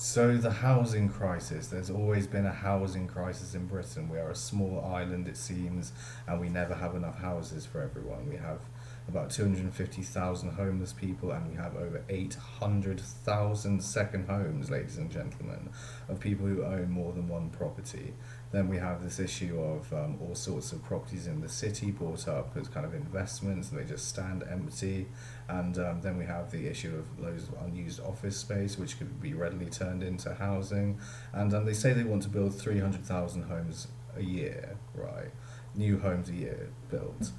So the housing crisis, there's always been a housing crisis in Britain. We are a small island, it seems, and we never have enough houses for everyone. We have about 250,000 homeless people, and we have over 800,000 second homes, ladies and gentlemen, of people who own more than one property. Then we have this issue of all sorts of properties in the city bought up as kind of investments, and they just stand empty. And then we have the issue of loads of unused office space, which could be readily turned into housing. And they say they want to build 300,000 homes a year, right? New homes a year built.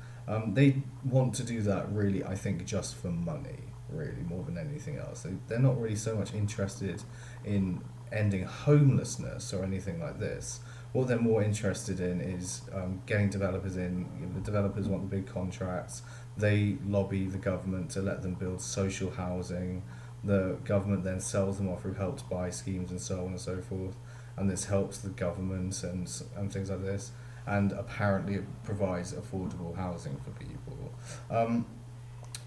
They want to do that really, I think, just for money, really, more than anything else. They're not really so much interested in ending homelessness or anything like this. What they're more interested in is getting developers in. You know, the developers want the big contracts. They lobby the government to let them build social housing. The government then sells them off through help to buy schemes and so on and so forth. And this helps the government and things like this. And apparently it provides affordable housing for people. Um,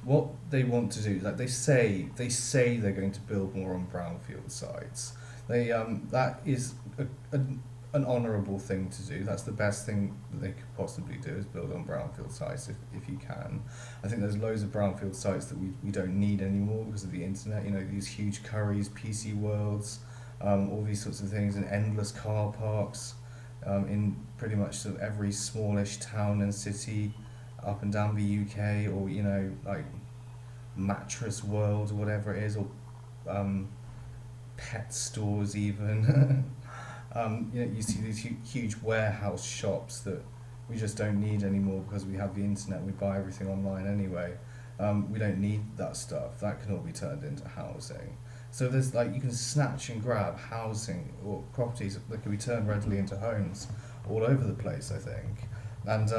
what they want to do, like they say they're going to build more on brownfield sites. That is an honourable thing to do. That's the best thing that they could possibly do is build on brownfield sites if you can. I think there's loads of brownfield sites that we don't need anymore because of the internet. You know, these huge curries, PC worlds, all these sorts of things, and endless car parks in pretty much sort of every smallish town and city up and down the UK, or you know, like mattress world or whatever it is, or um, pet stores even. You know, you see these huge warehouse shops that we just don't need anymore because we have the internet and we buy everything online anyway. We don't need that stuff. That can all be turned into housing. So there's like you can snatch and grab housing or properties that can be turned readily into homes all over the place, I think. And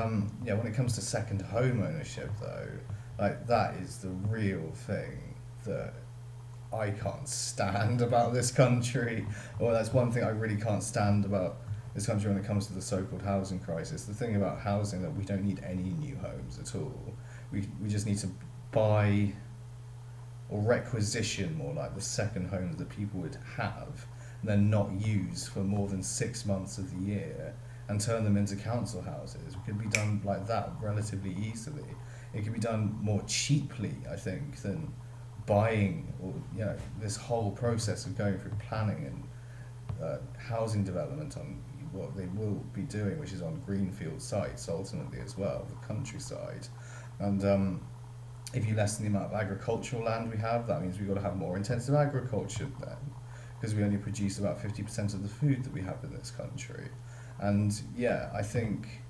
yeah, when it comes to second home ownership though, like that is the real thing that I can't stand about this country. Well, that's one thing I really can't stand about this country when it comes to the so-called housing crisis. The thing about housing that we don't need any new homes at all. We just need to buy or requisition more like the second homes that people would have and then not use for more than 6 months of the year and turn them into council houses. It could be done like that relatively easily. It could be done more cheaply, I think, than buying or you know this whole process of going through planning and housing development on what they will be doing, which is on greenfield sites ultimately as well, the countryside. And if you lessen the amount of agricultural land we have, that means we've got to have more intensive agriculture then, because we only produce about 50% of the food that we have in this country. And yeah, I think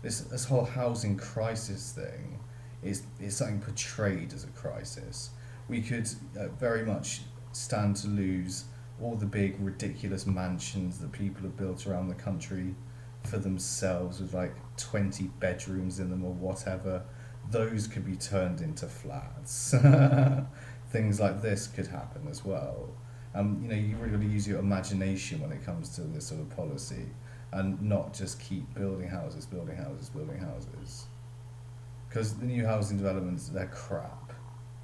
this whole housing crisis thing is something portrayed as a crisis. We could very much stand to lose all the big ridiculous mansions that people have built around the country for themselves with like 20 bedrooms in them or whatever. Those could be turned into flats. Things like this could happen as well. You know, you really got to use your imagination when it comes to this sort of policy and not just keep building houses, building houses, building houses. Because the new housing developments, they're crap.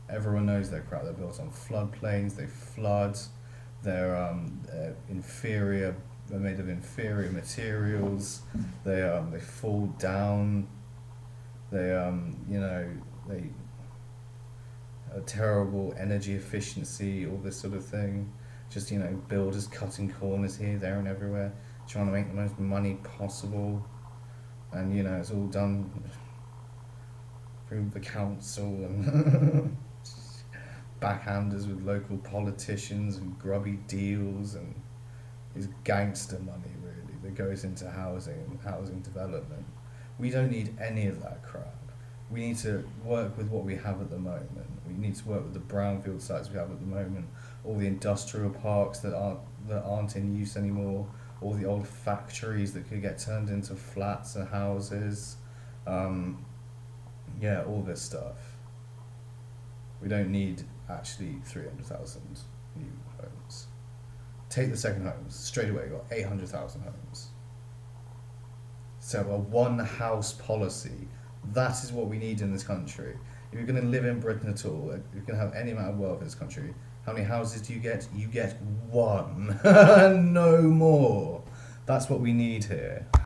Everyone knows they're crap. They're built on floodplains, they flood, they're inferior, they're made of inferior materials, they fall down, you know, they terrible energy efficiency, all this sort of thing. Just, you know, builders cutting corners here, there, and everywhere, trying to make the most money possible. And, you know, it's all done through the council and backhanders with local politicians and grubby deals and is gangster money, really, that goes into housing and housing development. We don't need any of that crap. We need to work with what we have at the moment. We need to work with the brownfield sites we have at the moment, all the industrial parks that aren't in use anymore, all the old factories that could get turned into flats and houses. Yeah, all this stuff. We don't need actually 300,000 new homes. Take the second homes straight away. Got 800,000 homes. So a one house policy. That is what we need in this country. If you're going to live in Britain at all, if you're going to have any amount of wealth in this country, How many houses do you get? You get one. No more. That's what we need here.